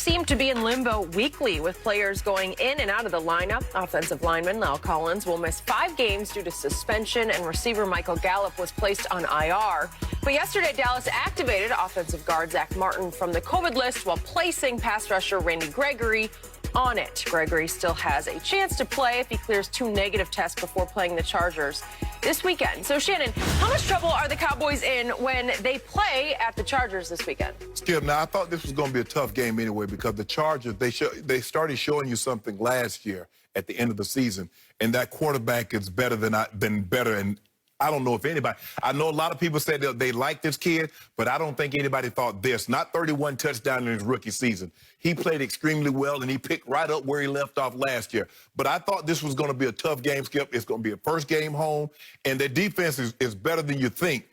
seem to be in limbo weekly, with players going in and out of the lineup. Offensive lineman La'el Collins will miss 5 games due to suspension, and receiver Michael Gallup was placed on IR. But yesterday, Dallas activated offensive guard Zack Martin from the COVID list while placing pass rusher Randy Gregory on it. Gregory still has a chance to play if he clears 2 negative tests before playing the Chargers this weekend. So, Shannon, how much trouble are the Cowboys in when they play at the Chargers this weekend? Skip, now I thought this was going to be a tough game anyway, because the Chargers, they started showing you something last year at the end of the season, and that quarterback is better than better. And I don't know if anybody, I know a lot of people said that they like this kid, but I don't think anybody thought this. Not 31 touchdowns in his rookie season. He played extremely well, and he picked right up where he left off last year. But I thought this was going to be a tough game, Skip. It's going to be a first game home, and their defense is better than you think.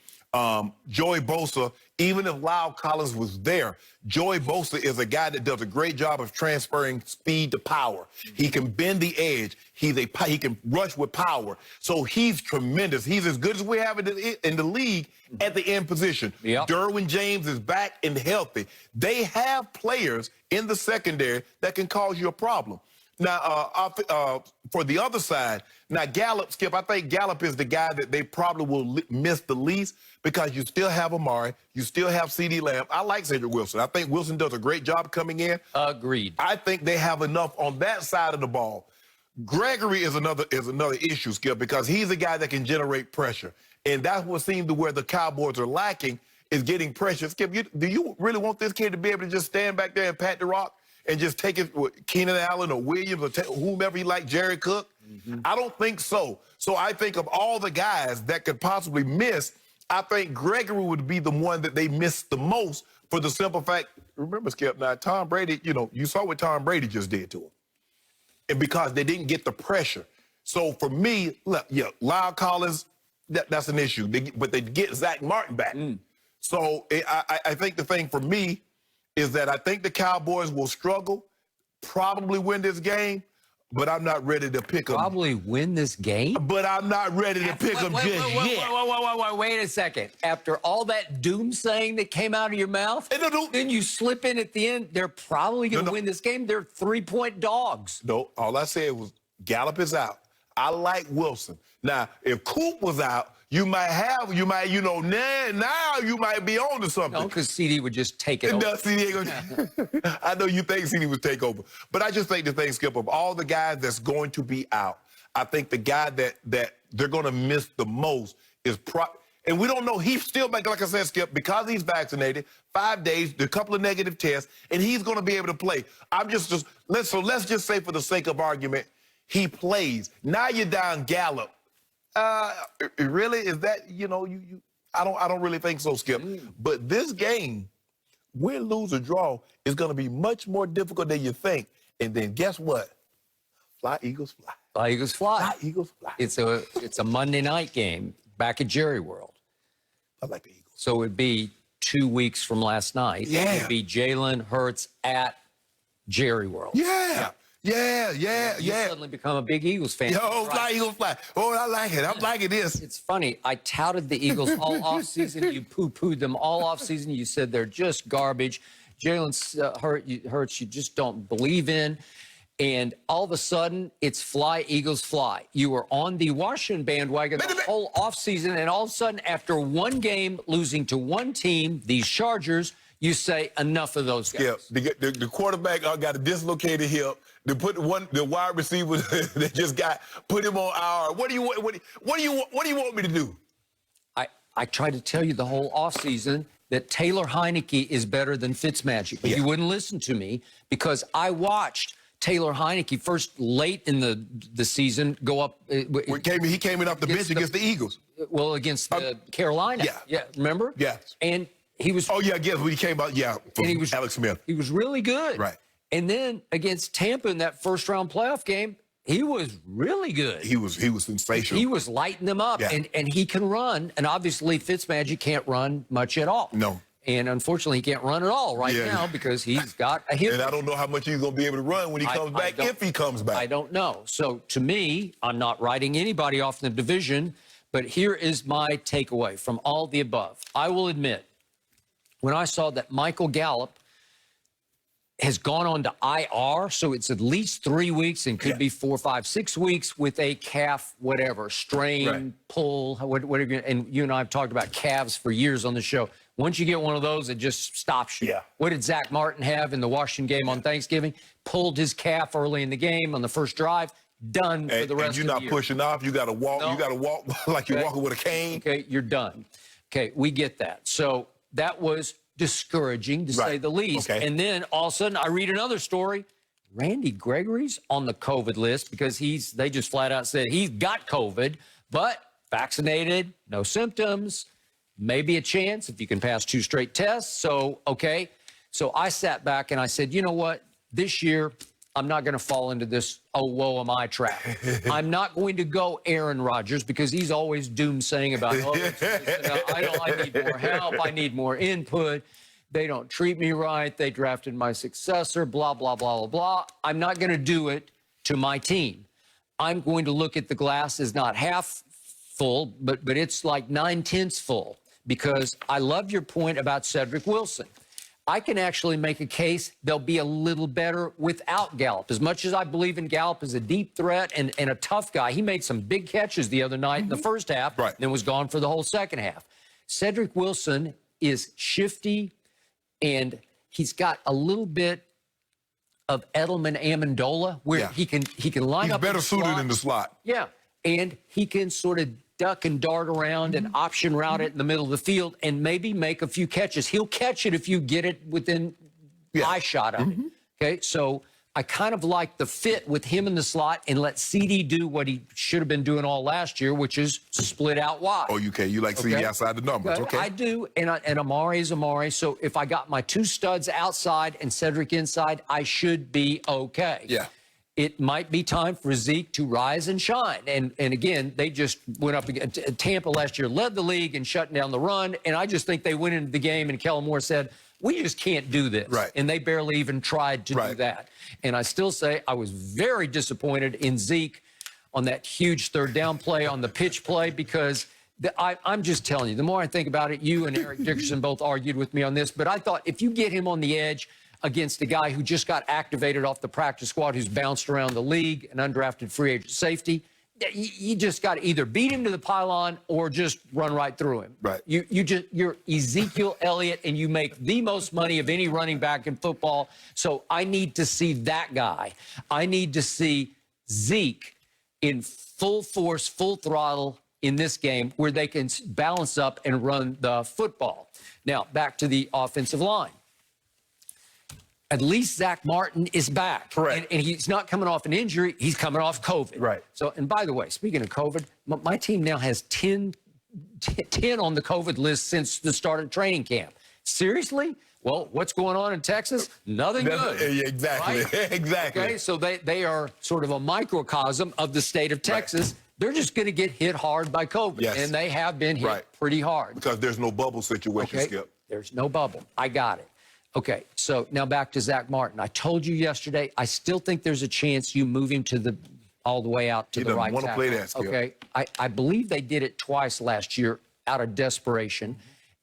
Joey Bosa, even if La'el Collins was there, Joey Bosa is a guy that does a great job of transferring speed to power. He can bend the edge. He can rush with power. So he's tremendous. He's as good as we have in the league at the end position. Yep. Derwin James is back and healthy. They have players in the secondary that can cause you a problem. Now, for the other side, now Gallup, Skip, I think Gallup is the guy that they probably will miss the least, because you still have Amari, you still have CeeDee Lamb. I like Cedric Wilson. I think Wilson does a great job coming in. Agreed. I think they have enough on that side of the ball. Gregory is another issue, Skip, because he's a guy that can generate pressure. And that's what seems to where the Cowboys are lacking, is getting pressure. Skip, do you really want this kid to be able to just stand back there and pat the rock and just take it with Keenan Allen or Williams or whomever he like, Jerry Cook? I don't think so. So I think of all the guys that could possibly miss, I think Gregory would be the one that they miss the most, for the simple fact, remember, Skip, now Tom Brady, you saw what Tom Brady just did to him. And because they didn't get the pressure. So for me, La'el Collins, that's an issue. But they get Zack Martin back. So I think the thing for me is that I think the Cowboys will struggle, probably win this game, but I'm not ready to pick them. Probably win this game? But I'm not ready to pick them just yet. Wait a second. After all that doom-saying that came out of your mouth, then you slip in at the end, they're probably going to win this game. They're 3-point dogs. No, all I said was Gallup is out. I like Wilson. Now, if Coop was out, now you might be on to something. No, because CD would just take it over. No, CD ain't gonna, I know you think CD would take over. But I just think the thing, Skip, of all the guys that's going to be out, I think the guy that they're going to miss the most is and we don't know. He's still back, like I said, Skip, because he's vaccinated, 5 days, a couple of negative tests, and he's going to be able to play. So let's just say, for the sake of argument, he plays. Now you're down Gallup. Really? Is that, I don't really think so, Skip. But this game, win, lose, or draw, is going to be much more difficult than you think. And then guess what? Fly, Eagles, fly. Fly, Eagles, fly. Fly, Eagles, fly. It's a Monday night game back at Jerry World. I like the Eagles. So it would be 2 weeks from last night. Yeah. It would be Jalen Hurts at Jerry World. Yeah. You suddenly become a big Eagles fan. Fly, Eagles, fly. Oh, I like it. I'm liking this. It's funny. I touted the Eagles all offseason. You poo-pooed them all offseason. You said they're just garbage. Jalen Hurts, you just don't believe in. And all of a sudden, it's fly, Eagles, fly. You were on the Washington bandwagon the whole offseason, and all of a sudden, after one game, losing to one team, these Chargers, you say, enough of those guys. Yeah, the quarterback got a dislocated hip. They put the wide receiver that just put him on IR. What do you want me to do? I tried to tell you the whole offseason that Taylor Heineke is better than Fitzmagic, but you wouldn't listen to me, because I watched Taylor Heineke first late in the season go up. He came in off the bench against the Eagles. Well, against Carolina. Yeah, remember? Yeah. And he was. Oh, yeah, I guess when he came out, from Alex Smith. He was really good. Right. And then against Tampa in that first-round playoff game, he was really good. He was sensational. He was lighting them up, and he can run. And obviously, Fitzmagic can't run much at all. No. And unfortunately, he can't run at all now because he's got a hip. And I don't know how much he's going to be able to run when he comes back, if he comes back. I don't know. So to me, I'm not writing anybody off in the division, but here is my takeaway from all the above. I will admit, when I saw that Michael Gallup has gone on to IR, so it's at least 3 weeks and could be 4, 5, 6 weeks with a calf, whatever, strain, pull, whatever. And you and I have talked about calves for years on the show. Once you get one of those, it just stops you. Yeah. What did Zack Martin have in the Washington game on Thanksgiving? Pulled his calf early in the game on the first drive. Done for the rest of the year. And you're not pushing off. You got to walk. No. You got to walk like you're walking with a cane. Okay, you're done. Okay, we get that. So that was discouraging, to say the least. Okay. And then all of a sudden, I read another story. Randy Gregory's on the COVID list because they just flat out said he's got COVID, but vaccinated, no symptoms, maybe a chance if you can pass 2 straight tests. So, okay. So I sat back and I said, you know what? This year, I'm not going to fall into this, oh, woe am I trap. I'm not going to go Aaron Rodgers because he's always doomsaying about, I need more help. I need more input. They don't treat me right. They drafted my successor, blah, blah, blah, blah, blah. I'm not going to do it to my team. I'm going to look at the glass as not half full, but it's like 9/10 full, because I love your point about Cedric Wilson. I can actually make a case they'll be a little better without Gallup. As much as I believe in Gallup as a deep threat and a tough guy, he made some big catches the other night in the first half, and then was gone for the whole second half. Cedric Wilson is shifty, and he's got a little bit of Edelman Amendola, where he can line up. He's better suited in the slot. Yeah, and he can sort of duck and dart around and option route it in the middle of the field and maybe make a few catches. He'll catch it if you get it within eye shot of him. Okay, so I kind of like the fit with him in the slot and let CD do what he should have been doing all last year, which is split out wide. Oh, you like CD outside the numbers. Okay. I do, and Amari is Amari. So if I got my 2 studs outside and Cedric inside, I should be okay. Yeah. It might be time for Zeke to rise and shine. And again, they just went up against Tampa last year, led the league in shutting down the run. And I just think they went into the game and Kellen Moore said, we just can't do this. Right. And they barely even tried to do that. And I still say I was very disappointed in Zeke on that huge 3rd down play on the pitch play, because I'm just telling you, the more I think about it, you and Eric Dickerson both argued with me on this, but I thought if you get him on the edge against a guy who just got activated off the practice squad, who's bounced around the league, an undrafted free agent safety, you just got to either beat him to the pylon or just run right through him. Right. You're Ezekiel Elliott, and you make the most money of any running back in football. So I need to see that guy. I need to see Zeke in full force, full throttle in this game where they can balance up and run the football. Now, back to the offensive line. At least Zack Martin is back. Correct. And he's not coming off an injury. He's coming off COVID. Right. So, and by the way, speaking of COVID, my team now has 10 on the COVID list since the start of training camp. Seriously? Well, what's going on in Texas? Nothing good. Exactly. Right? Exactly. Okay, so they are sort of a microcosm of the state of Texas. They're just going to get hit hard by COVID. Yes. And they have been hit pretty hard. Because there's no bubble situation, Skip. There's no bubble. I got it. Okay, so now back to Zack Martin. I told you yesterday, I still think there's a chance you move him to all the way out to the right tackle. He doesn't want to play that, Skip. Okay, I believe they did it twice last year out of desperation,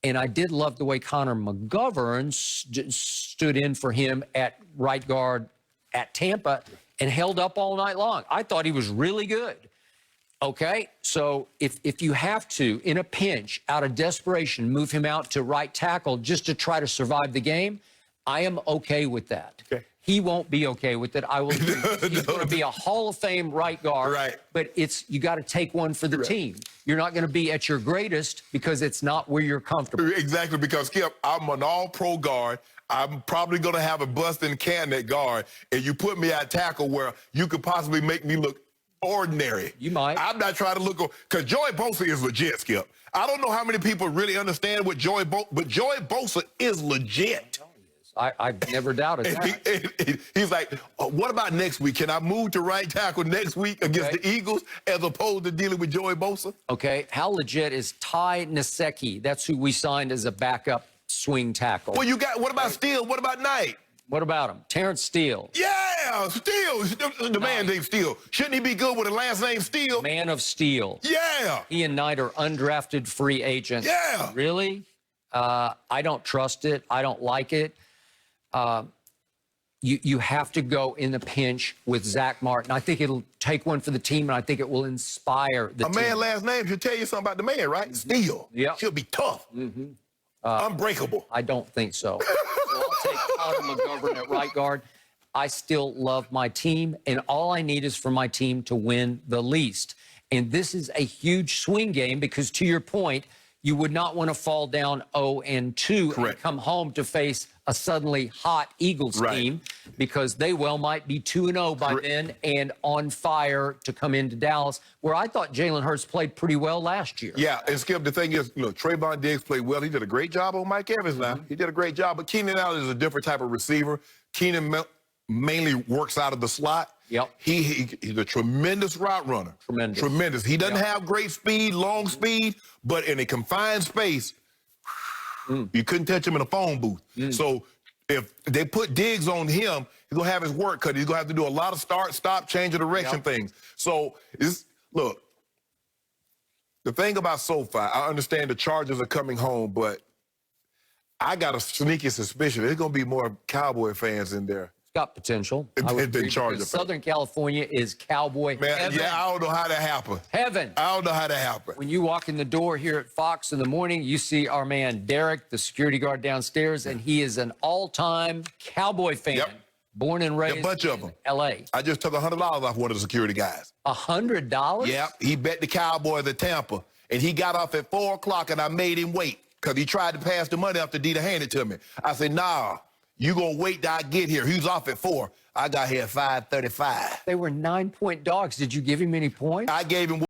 and I did love the way Connor McGovern stood in for him at right guard at Tampa and held up all night long. I thought he was really good. Okay, so if you have to, in a pinch, out of desperation, move him out to right tackle just to try to survive the game, I am okay with that. Okay. He won't be okay with it. I will. He's going to be a Hall of Fame right guard. Right. But you got to take one for the team. You're not going to be at your greatest because it's not where you're comfortable. Exactly, because, Skip, I'm an all-pro guard. I'm probably going to have a busting can at guard, and you put me at tackle where you could possibly make me look ordinary. You might. I'm not trying to look, because Joey Bosa is legit, Skip. I don't know how many people really understand what but Joey Bosa is legit. I've never doubted that. He's like, what about next week? Can I move to right tackle next week against the Eagles as opposed to dealing with Joey Bosa? Okay, how legit is Ty Nsekhe? That's who we signed as a backup swing tackle. Well, what about Steele? What about Knight? What about him? Terrence Steele. Yeah, Steele. The man named Steele. Shouldn't he be good with a last name Steele? Man of Steel. Yeah. He and Knight are undrafted free agents. Yeah. Really? I don't trust it. I don't like it. you have to go in the pinch with Zack Martin. I think it'll take one for the team, and I think it will inspire the team. A man's last name should tell you something about the man, right? Steel. Yep. She'll be tough. Unbreakable. I don't think so. So I'll take Connor McGovern at right guard. I still love my team, and all I need is for my team to win the least. And this is a huge swing game because, to your point, you would not want to fall down 0-2 and come home to face a suddenly hot Eagles team, because they well might be 2-0 by then and on fire to come into Dallas, where I thought Jalen Hurts played pretty well last year. Yeah, and Skip, the thing is, Trayvon Diggs played well. He did a great job on Mike Evans now. He did a great job, but Keenan Allen is a different type of receiver. Keenan mainly works out of the slot. Yep. He's a tremendous route runner. Tremendous. He doesn't have great speed, long speed, but in a confined space, you couldn't touch him in a phone booth. So if they put Diggs on him, he's going to have his work cut. He's going to have to do a lot of start, stop, change of direction things. So, look, the thing about SoFi, I understand the Chargers are coming home, but I got a sneaky suspicion there's going to be more Cowboy fans in there. Got potential. Southern California is Cowboy heaven. Yeah, I don't know how that happened. Heaven. I don't know how that happened. When you walk in the door here at Fox in the morning, you see our man Derek, the security guard downstairs, and he is an all-time Cowboy fan. Born and raised a bunch of them. L.A. I just took $100 off one of the security guys. $100? Yeah, he bet the Cowboys at Tampa, and he got off at 4 o'clock, and I made him wait because he tried to pass the money after D to hand it to me. I said, nah. You gonna wait till I get here. He was off at 4. I got here at 5:35. They were 9-point dogs. Did you give him any points? I gave him